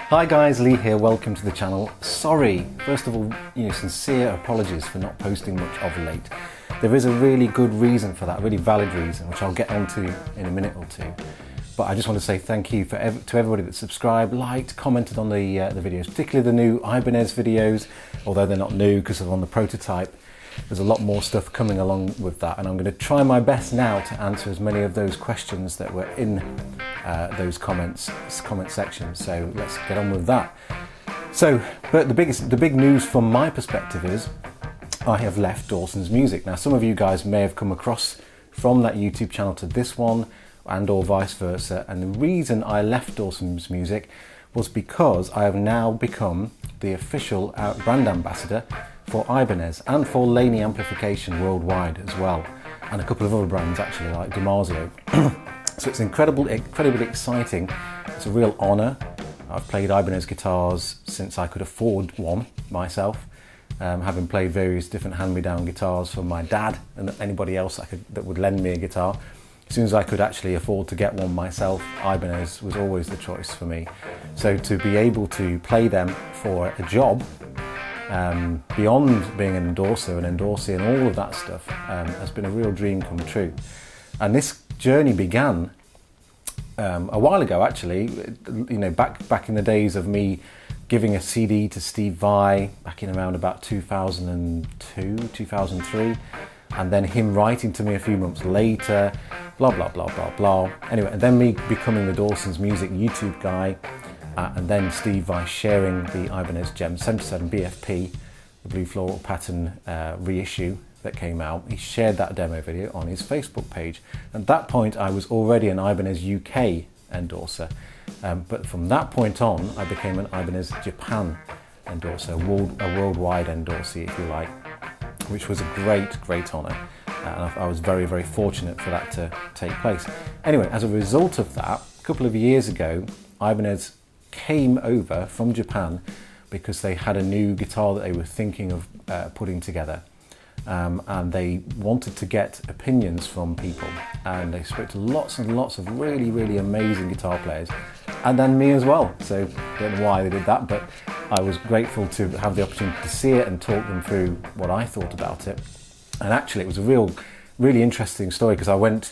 Hi guys, Lee here, welcome to the channel. Sorry, first of all, sincere apologies for not posting much of late. There is a really good reason for that, a really valid reason, which I'll get onto in a minute or two. But I just want to say thank you to everybody that subscribed, liked, commented on the videos, particularly the new Ibanez videos, although they're not new because they're on the prototype. There's a lot more stuff coming along with that, and I'm going to try my best now to answer as many of those questions that were in those comment sections. So let's get on with that. But the big news from my perspective is I have left Dawson's Music. Now, some of you guys may have come across from that YouTube channel to this one, and or vice versa. And the reason I left Dawson's Music was because I have now become the official brand ambassador for Ibanez and for Laney amplification worldwide as well, and a couple of other brands actually, like Damasio. So it's incredibly exciting. It's a real honour. I've played Ibanez guitars since I could afford one myself, having played various different hand-me-down guitars from my dad and anybody else that would lend me a guitar. As soon as I could actually afford to get one myself, Ibanez was always the choice for me. So to be able to play them for a job, beyond being an endorser and endorsing and all of that stuff, has been a real dream come true. And this journey began a while ago, actually. Back in the days of me giving a CD to Steve Vai back in around about 2002, 2003, and then him writing to me a few months later, blah blah blah blah blah. Anyway, and then me becoming the Dawson's Music YouTube guy. And then Steve Vai sharing the Ibanez Gem 77 BFP, the blue floral pattern reissue that came out. He shared that demo video on his Facebook page. At that point, I was already an Ibanez UK endorser. But from that point on, I became an Ibanez Japan endorser, a worldwide endorsee, if you like, which was a great honour. And I was very, very fortunate for that to take place. Anyway, as a result of that, a couple of years ago, Ibanez came over from Japan because they had a new guitar that they were thinking of putting together, and they wanted to get opinions from people, and they spoke to lots and lots of really amazing guitar players, and then me as well. So I don't know why they did that, but I was grateful to have the opportunity to see it and talk them through what I thought about it. And actually it was a really interesting story, because I went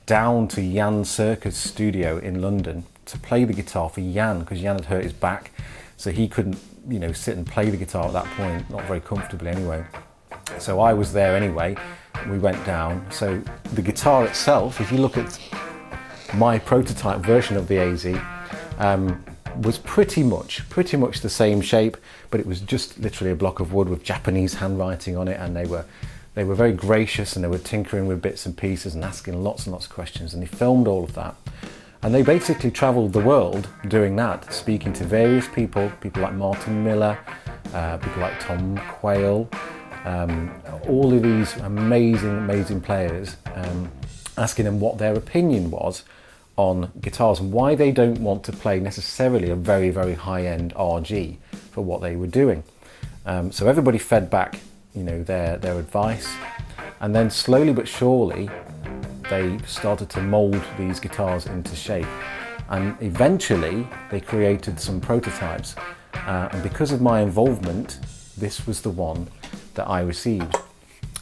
down to Jan Circus studio in London to play the guitar for Jan, because Jan had hurt his back, so he couldn't, sit and play the guitar at that point, not very comfortably anyway. So I was there anyway. We went down. So the guitar itself, if you look at my prototype version of the AZ, was pretty much the same shape, but it was just literally a block of wood with Japanese handwriting on it, and they were very gracious, and they were tinkering with bits and pieces and asking lots and lots of questions, and they filmed all of that. And they basically travelled the world doing that, speaking to various people like Martin Miller, people like Tom Quayle, all of these amazing players, asking them what their opinion was on guitars and why they don't want to play necessarily a very high-end RG for what they were doing. So everybody fed back, their advice, and then slowly but surely they started to mould these guitars into shape, and eventually they created some prototypes, and because of my involvement, this was the one that I received,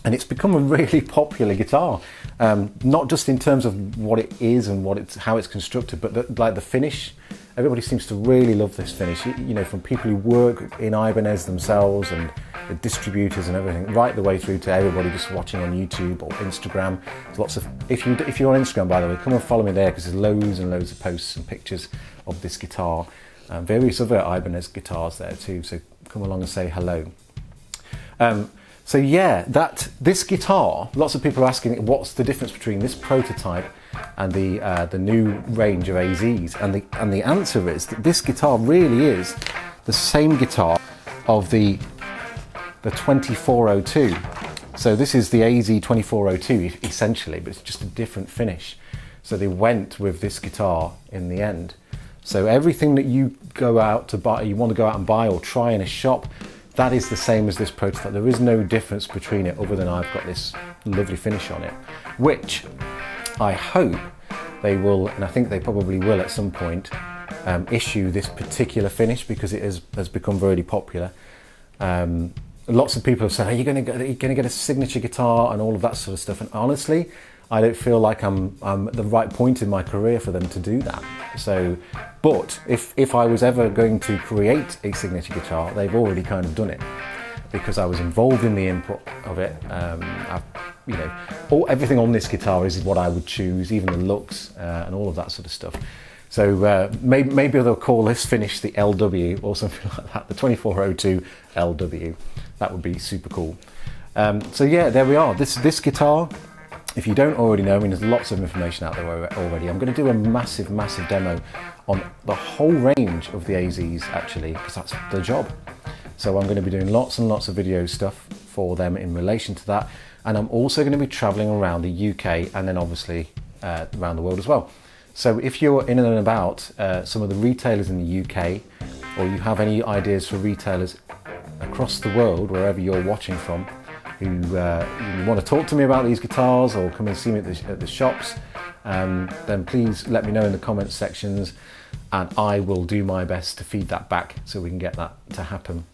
and it's become a really popular guitar, not just in terms of what it is and how it's constructed, but the finish. Everybody seems to really love this finish, from people who work in Ibanez themselves and the distributors and everything, right the way through to everybody just watching on YouTube or Instagram. There's lots of, if you're on Instagram, by the way, come and follow me there, because there's loads and loads of posts and pictures of this guitar, various other Ibanez guitars there too, so come along and say hello. So yeah, this guitar, lots of people are asking what's the difference between this prototype and the new range of AZs, and the answer is that this guitar really is the same guitar of the 2402. So this is the AZ 2402 essentially, but it's just a different finish. So they went with this guitar in the end. So everything that you go out to buy, you want to go out and buy or try in a shop, that is the same as this prototype. There is no difference between it other than I've got this lovely finish on it, which I hope they will, and I think they probably will at some point, issue this particular finish because it has become really popular. Lots of people have said, are you going to get a signature guitar and all of that sort of stuff? And honestly, I don't feel like I'm at the right point in my career for them to do that. So, but if I was ever going to create a signature guitar, they've already kind of done it because I was involved in the input of it. Everything on this guitar is what I would choose, even the looks and all of that sort of stuff. So maybe they'll call this finish the LW or something like that, the 2402 LW. That would be super cool. So yeah, there we are. This guitar, if you don't already know, I mean, there's lots of information out there already. I'm going to do a massive demo on the whole range of the AZs actually, because that's the job. So I'm going to be doing lots and lots of video stuff for them in relation to that. And I'm also going to be traveling around the UK and then obviously around the world as well. So if you're in and about some of the retailers in the UK, or you have any ideas for retailers across the world, wherever you're watching from, who you want to talk to me about these guitars or come and see me at the shops, then please let me know in the comments sections and I will do my best to feed that back so we can get that to happen.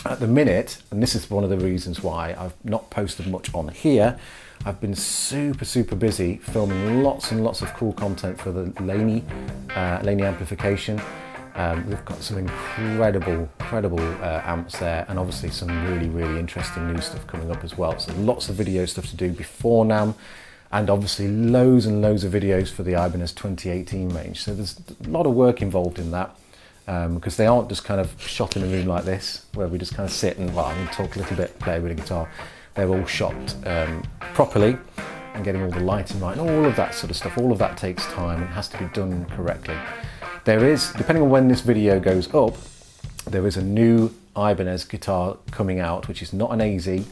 At the minute, and this is one of the reasons why I've not posted much on here, I've been super busy filming lots and lots of cool content for the Laney amplification. We've got some incredible amps there, and obviously some really interesting new stuff coming up as well. So lots of video stuff to do before NAMM, and obviously loads and loads of videos for the Ibanez 2018 range. So there's a lot of work involved in that, because they aren't just kind of shot in a room like this, where we just kind of sit and, well, I'm going to talk a little bit, play with a guitar. They're all shot properly, and getting all the lighting right, and all of that sort of stuff. All of that takes time and has to be done correctly. There is, depending on when this video goes up, there is a new Ibanez guitar coming out, which is not an AZ,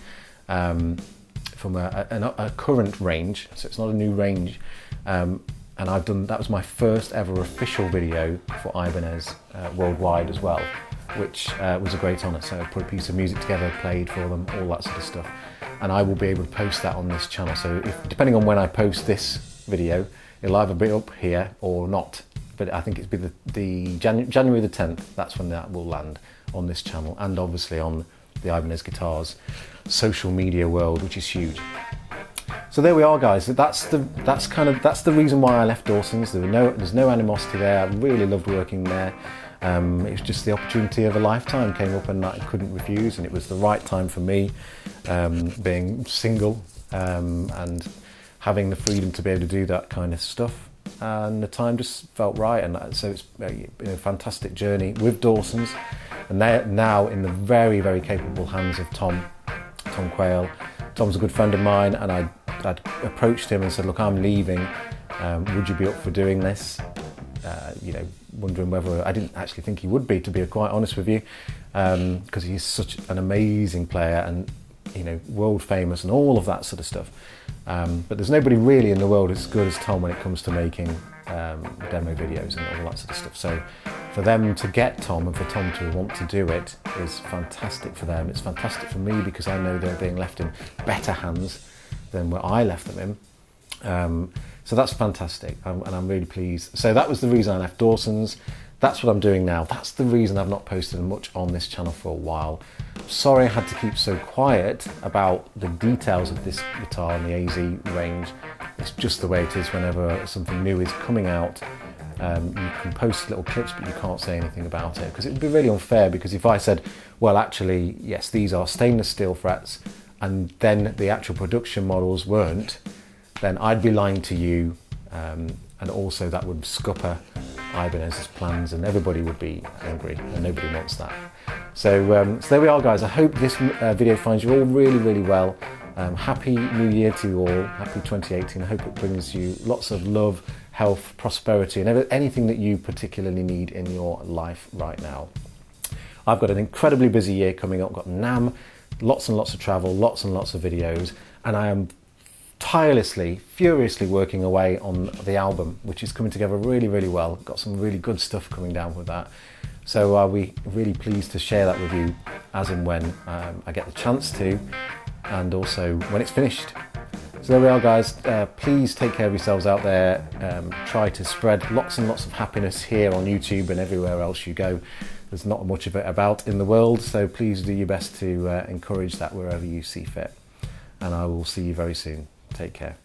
from a current range, so it's not a new range. And that was my first ever official video for Ibanez worldwide as well, which was a great honour. So I put a piece of music together, played for them, all that sort of stuff. And I will be able to post that on this channel. So depending on when I post this video, it'll either be up here or not. But I think it's be the January the 10th, that's when that will land on this channel, and obviously on the Ibanez Guitars social media world, which is huge. So there we are, guys. That's the reason why I left Dawson's. There's no animosity there. I really loved working there. It was just the opportunity of a lifetime came up and I couldn't refuse, and it was the right time for me, being single and having the freedom to be able to do that kind of stuff. And the time just felt right, and so it's been a fantastic journey with Dawson's, and they're now in the very capable hands of Tom Quayle. Tom's a good friend of mine, and I'd approached him and said, look, I'm leaving, would you be up for doing this? Wondering whether, I didn't actually think he would be, to be quite honest with you, because he's such an amazing player and world famous and all of that sort of stuff. But there's nobody really in the world as good as Tom when it comes to making demo videos and all that sort of stuff. So for them to get Tom and for Tom to want to do it is fantastic for them. It's fantastic for me because I know they're being left in better hands than where I left them in. So that's fantastic, and I'm really pleased. So that was the reason I left Dawson's. That's what I'm doing now. That's the reason I've not posted much on this channel for a while. Sorry I had to keep so quiet about the details of this guitar and the AZ range. It's just the way it is whenever something new is coming out. You can post little clips, but you can't say anything about it, because it would be really unfair, because if I said, well, actually, yes, these are stainless steel frets, and then the actual production models weren't, then I'd be lying to you, and also that would scupper Ibanez's plans, and everybody would be angry, and nobody wants that. So there we are, guys. I hope this video finds you all really well. Happy New Year to you all. Happy 2018. I hope it brings you lots of love, health, prosperity, and anything that you particularly need in your life right now. I've got an incredibly busy year coming up. I've got NAMM, lots and lots of travel, lots and lots of videos, and I am tirelessly, furiously working away on the album, which is coming together really well. Got some really good stuff coming down with that. So I'll be really pleased to share that with you as and when I get the chance to, and also when it's finished. So there we are, guys. Please take care of yourselves out there. Try to spread lots and lots of happiness here on YouTube and everywhere else you go. There's not much of it about in the world, so please do your best to encourage that wherever you see fit. And I will see you very soon. Take care.